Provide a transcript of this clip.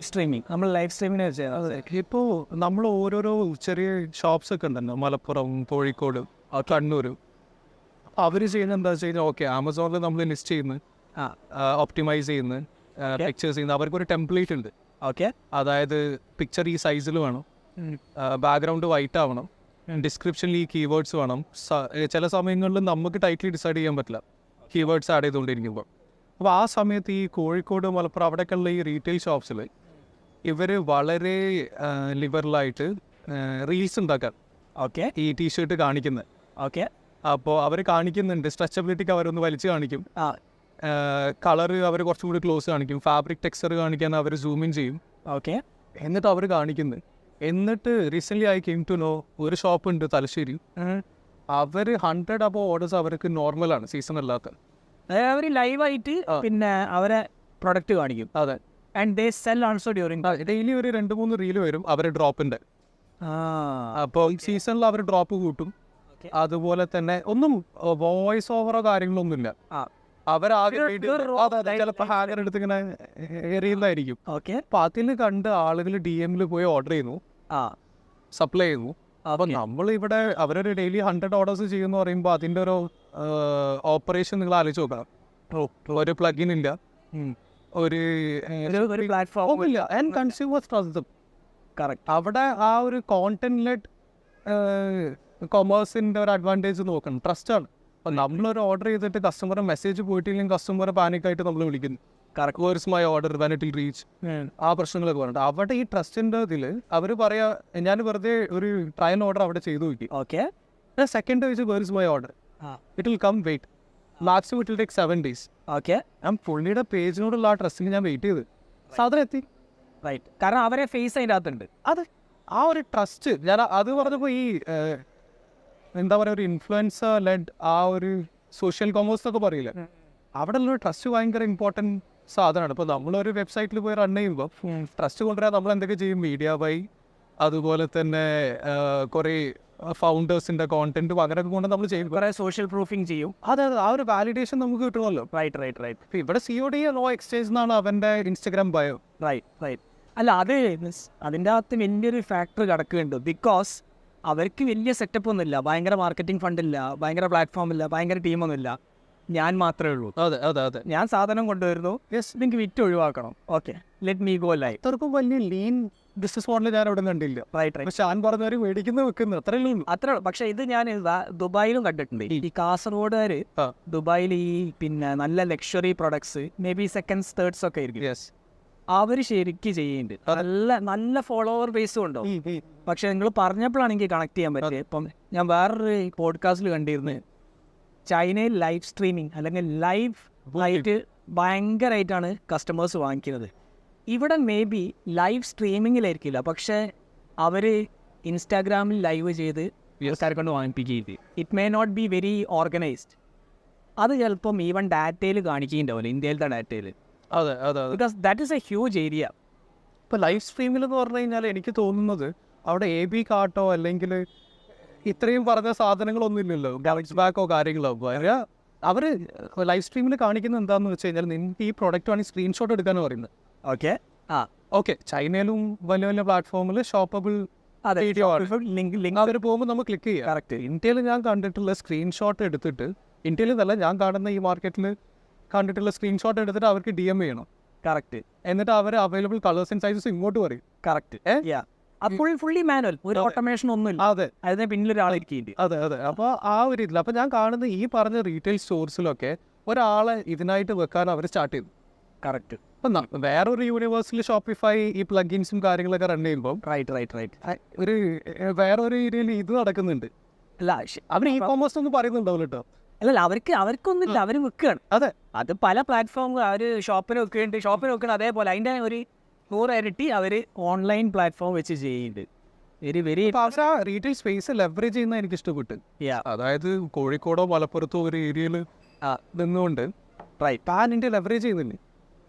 Streaming നമ്മൾ live streaming വെച്ചാൽ അതെ, ഇപ്പോൾ നമ്മൾ ഓരോരോ ചെറിയ ഷോപ്സ് ഒക്കെ ഉണ്ടല്ലോ, മലപ്പുറം, കോഴിക്കോട്, കണ്ണൂർ. അവർ ചെയ്യുന്നത് എന്താ വെച്ച് കഴിഞ്ഞാൽ, ഓക്കെ ആമസോണിൽ നമ്മൾ ലിസ്റ്റ് ചെയ്യുന്നു, ഒപ്റ്റിമൈസ് ചെയ്യുന്നു, പിക്ചേഴ്സ് ചെയ്യുന്നു. അവർക്കൊരു ടെംപ്ലേറ്റ് ഉണ്ട്. ഓക്കെ, അതായത് പിക്ചർ ഈ സൈസിൽ വേണം, ബാക്ക്ഗ്രൗണ്ട് വൈറ്റ് ആവണം, ഡിസ്ക്രിപ്ഷനിൽ ഈ കീവേഡ്സ് വേണം. ചില സമയങ്ങളിൽ നമുക്ക് ടൈറ്റിൽ ഡിസൈഡ് ചെയ്യാൻ പറ്റില്ല കീവേഡ്സ് ആഡ് ചെയ്തുകൊണ്ടിരിക്കുമ്പോൾ. അപ്പോൾ ആ സമയത്ത് ഈ കോഴിക്കോട്, മലപ്പുറം അവിടെയൊക്കെയുള്ള ഈ റീറ്റെയിൽ ഷോപ്സിൽ ഇവർ വളരെ ലിബറലായിട്ട് റീൽസ് ഉണ്ടാക്കാൻ ഓക്കെ, ഈ ടീഷർട്ട് കാണിക്കുന്നത്. ഓക്കെ, അപ്പോൾ അവർ കാണിക്കുന്നുണ്ട്, സ്ട്രെച്ചബിലിറ്റിക്ക് അവരൊന്ന് വലിച്ച് കാണിക്കും, കളർ അവർ കുറച്ചും കൂടി ക്ലോസ് കാണിക്കും, ഫാബ്രിക് ടെക്സ്ചർ കാണിക്കാൻ അവർ സൂം ഇൻ ചെയ്യും. ഓക്കെ, എന്നിട്ട് അവർ കാണിക്കുന്നത്. എന്നിട്ട് recently I came to know, ഒരു ഷോപ്പ് ഉണ്ട് തലശ്ശേരി, അവർ 100 അപ്പോൾ ഓർഡേഴ്സ് അവർക്ക് നോർമലാണ്, സീസൺ അല്ലാത്ത. അവർ ലൈവായിട്ട് പിന്നെ അവരെ പ്രൊഡക്റ്റ് കാണിക്കും. അതെ, and they cell also during daily ഒരു 2-3 റീല് വരും അവരെ ഡ്രോപ്പിൻ്റെ. അപ്പോൾ ഈ സീസണിൽ അവർ ഡ്രോപ്പ് കൂട്ടും. അതുപോലെ തന്നെ ഒന്നും വോയിസ് ഓവറോ കാര്യങ്ങളൊന്നുമില്ല. അവരാകെ ചിലപ്പോൾ ഹാങ്ങർ എടുത്ത് ഇങ്ങനെ എറിയുന്നതായിരിക്കും. ഓക്കെ, അപ്പോൾ അതിൽ കണ്ട് ആളുകൾ DM പോയി ഓർഡർ ചെയ്യുന്നു, സപ്ലൈ ചെയ്യുന്നു. അപ്പോൾ നമ്മളിവിടെ അവരൊരു ഡെയിലി 100 ഓർഡേഴ്സ് ചെയ്യുമെന്ന് പറയുമ്പോൾ അതിൻ്റെ ഒരു ഓപ്പറേഷൻ നിങ്ങൾ ആലോചിച്ച് നോക്കണം. ഒരു പ്ലഗിൻ ഇല്ല, ഒരു പ്ലാറ്റ്ഫോം ഇല്ല, ആൻഡ് കൺസ്യൂമേഴ്സ് ട്രസ്റ്റ്. കറക്റ്റ്. അവിടെ ആ ഒരു കോണ്ടന്റ് ലെഡ് കൊമേഴ്സിൻ്റെ ഒരു അഡ്വാൻറ്റേജ് നോക്കണം, ട്രസ്റ്റാണ്. അപ്പോൾ നമ്മളൊരു ഓർഡർ ചെയ്തിട്ട് കസ്റ്റമറെ മെസ്സേജ് പോയിട്ടില്ലെങ്കിൽ കസ്റ്റമറെ പാനിക്കായിട്ട് നമ്മൾ വിളിക്കുന്നു, correct verse my order when it will reach, ആ പ്രശ്നങ്ങളൊക്കെ പറഞ്ഞിട്ട്. അവിടെ ഈ ട്രസ്റ്റിൻ്റെ ഇതിൽ അവർ പറയാ, ഞാൻ വെറുതെ ഒരു ട്രയൽ ഓർഡർ അവിടെ ചെയ്തു നോക്കി. ഓക്കെ, സെക്കൻഡ് വെച്ച് വേഴ്സ് my order, it will come wait, maximum it will take 7 days. Okay, ഞാൻ പുള്ളിയുടെ പേജിനോടുള്ള ആ ട്രസ്റ്റിന് ഞാൻ വെയിറ്റ് ചെയ്ത് സാധനം എത്തി. റൈറ്റ്, കാരണം അവരെ ഫേസ് അതിൻ്റെ അകത്തുണ്ട്. അത് ആ ഒരു ട്രസ്റ്റ്, ഞാൻ അത് പറഞ്ഞപ്പോൾ ഈ എന്താ പറയുക, ഒരു ഇൻഫ്ലുവൻസർ ലെഡ് ആ ഒരു സോഷ്യൽ കൊമേഴ്സ് എന്നൊക്കെ പറയില്ല, അവിടെ ഉള്ള ട്രസ്റ്റ് ഭയങ്കര ഇമ്പോർട്ടൻറ്റ് സാധനമാണ്. ഇപ്പോൾ നമ്മളൊരു വെബ്സൈറ്റിൽ പോയി റൺ ചെയ്യുമ്പോൾ ട്രസ്റ്റ് കൊണ്ടുവരാൻ നമ്മൾ എന്തൊക്കെ ചെയ്യും, മീഡിയ ബൈ, അതുപോലെ തന്നെ കുറേ ഫൗണ്ടേഴ്സിൻ്റെ കോണ്ടന്റും അങ്ങനെയൊക്കെ കൊണ്ട് നമ്മൾ ചെയ്യും, കുറേ സോഷ്യൽ പ്രൂഫിങ് ചെയ്യും. അതെ, ആ ഒരു വാലിഡേഷൻ നമുക്ക് കിട്ടുമല്ലോ. റൈറ്റ്. ഇപ്പോൾ ഇവിടെ COD നോ എക്സ്ചേഞ്ച് എന്നാണ് അവൻ്റെ ഇൻസ്റ്റഗ്രാം ബയോ. റൈറ്റ്. അല്ല, അത് മീൻസ് അതിൻ്റെ അകത്ത് വലിയൊരു ഫാക്ടർ കിടക്കുന്നുണ്ട്. ബിക്കോസ് അവർക്ക് വലിയ സെറ്റപ്പ് ഒന്നുമില്ല, ഭയങ്കര മാർക്കറ്റിംഗ് ഫണ്ടില്ല, ഭയങ്കര പ്ലാറ്റ്ഫോം ഇല്ല, ഭയങ്കര ടീമൊന്നുമില്ല. ഞാൻ മാത്രമേ ഉള്ളൂ. അതെ, ഞാൻ സാധനം കൊണ്ടുവരുന്നു, നിങ്ങൾക്ക് വിറ്റ് ഒഴിവാക്കണം, okay, let me go live. അത്രക്കും വലിയ ലീൻ ബിസിനസ് മോഡൽ ഞാൻ അവിടെ കണ്ടില്ല. റൈറ്റ്. പക്ഷെ ഞാൻ പറഞ്ഞവർ മേടിക്കുന്ന വെക്കുന്നു, അത്രയേ ഉള്ളൂ. അത്രേ ഉള്ളൂ. പക്ഷെ ഇത് ഞാൻ ദുബായിലും കണ്ടിട്ടുണ്ട്. ഈ കാസർഗോഡുകാർ ദുബായിൽ ഈ പിന്നെ നല്ല luxury products may be seconds thirds ഒക്കെ ആയിരിക്കും, അവർ ശരിക്കും ചെയ്യുന്നുണ്ട്. നല്ല ഫോളോവർ ബേസും ഉണ്ടോ. പക്ഷെ നിങ്ങൾ പറഞ്ഞപ്പോഴാണ് എനിക്ക് കണക്ട് ചെയ്യാൻ പറ്റിയത്. ഇപ്പം ഞാൻ വേറൊരു പോഡ്കാസ്റ്റിൽ കണ്ടിരുന്നു, ചൈനയിൽ ലൈവ് സ്ട്രീമിങ് അല്ലെങ്കിൽ ലൈവ് ആയിട്ട് ഭയങ്കരമായിട്ടാണ് കസ്റ്റമേഴ്സ് വാങ്ങിക്കുന്നത്. ഇവിടെ മേ ബി ലൈവ് സ്ട്രീമിങ്ങിലായിരിക്കില്ല, പക്ഷേ അവർ ഇൻസ്റ്റാഗ്രാമിൽ ലൈവ് ചെയ്ത് ആൾക്കാരെ കൊണ്ട് വാങ്ങിപ്പിക്കുകയും it may not be very organised. അത് ചിലപ്പം ഈവൻ ഡാറ്റയിൽ കാണിക്കുന്നുണ്ടാവില്ല, ഇന്ത്യയിലത്തെ ഡാറ്റയിൽ. അതെ, because that is a huge area. ഇപ്പോൾ ലൈവ് സ്ട്രീമിൽ എന്ന് പറഞ്ഞു കഴിഞ്ഞാൽ എനിക്ക് തോന്നുന്നത് അവിടെ AB കാർട്ടോ അല്ലെങ്കിൽ ഇത്രയും പറഞ്ഞ സാധനങ്ങളൊന്നും ഇല്ലല്ലോ, ഗാലക്സ് ബാക്കോ കാര്യങ്ങളോ. അവർ ലൈവ് സ്ട്രീമിൽ കാണിക്കുന്നത് എന്താണെന്ന് വെച്ച് കഴിഞ്ഞാൽ, നിങ്ങൾക്ക് ഈ പ്രോഡക്റ്റ് വേണമെങ്കിൽ സ്ക്രീൻഷോട്ട് എടുക്കാനാണ് പറയുന്നത്. ഓക്കെ, ചൈനയിലും വലിയ വലിയ പ്ലാറ്റ്ഫോമിൽ ഷോപ്പബിൾ വീഡിയോ ലിങ്ക് അവർ പോകുമ്പോൾ നമ്മൾ ക്ലിക്ക് ചെയ്യുക. കറക്റ്റ്. ഇന്ത്യയിൽ ഞാൻ കണ്ടിട്ടുള്ള സ്ക്രീൻഷോട്ട് എടുത്തിട്ട്, ഇന്ത്യയിൽ നിന്നല്ല ഞാൻ കാണുന്ന ഈ മാർക്കറ്റിൽ കണ്ടിട്ടുള്ള സ്ക്രീൻഷോട്ട് എടുത്തിട്ട് അവർക്ക് DM ചെയ്യണം. കറക്റ്റ്. എന്നിട്ട് അവർ അവൈലബിൾ കളേഴ്സ് ആൻഡ് സൈസസ് ഇങ്ങോട്ട് പറയും. കറക്റ്റ്. അപ്പോൾ ഫുള്ളി മാനുവൽ, ഒരു ഓട്ടോമേഷൻ ഒന്നുമില്ല. അതെ, അതിന് പിന്നിൽ ഒരാളിരിക്കും. അതെ. അപ്പോൾ ആ ഒരു ഇതിൽ അപ്പോൾ ഞാൻ കാണുന്ന ഈ പറഞ്ഞ റീറ്റെയിൽ സ്റ്റോഴ്സിലൊക്കെ ഒരാളെ ഇതിനായിട്ട് വെക്കാൻ അവർ സ്റ്റാർട്ട് ചെയ്തു. കറക്റ്റ്. അപ്പം വേറൊരു യൂണിവേഴ്സിൽ ഷോപ്പിഫൈ ഈ പ്ലഗിൻസും കാര്യങ്ങളൊക്കെ റൺ ചെയ്യുമ്പോൾ ഒരു വേറൊരു ഏരിയയിൽ ഇത് നടക്കുന്നുണ്ട്. അല്ല, അവർ ഈ കോമേഴ്സ് ഒന്നും പറയുന്നുണ്ടാവില്ല കേട്ടോ. അല്ലല്ല, അവർക്കൊന്നുമില്ല, അവർ വെക്കുകയാണ്. അതെ, അത് പല പ്ലാറ്റ്ഫോമുകൾ അവർ ഷോപ്പിന് വെക്കുന്നുണ്ട്. അതേപോലെ അതിൻ്റെ ഒരു 100 ഇരട്ടി അവർ ഓൺലൈൻ പ്ലാറ്റ്ഫോം വെച്ച് ചെയ്യുന്നുണ്ട്. വെരി പക്ഷേ ആ റീറ്റെയിൽ സ്പേസ് ലെവറേജ് ചെയ്യുന്ന എനിക്ക് ഇഷ്ടപ്പെട്ടു. അതായത് കോഴിക്കോടോ മലപ്പുറത്തോ ഒരു ഏരിയയിൽ നിന്നുകൊണ്ട് പാൻ ഇന്ത്യ ലെവറേജ് ചെയ്യുന്നില്ലേ.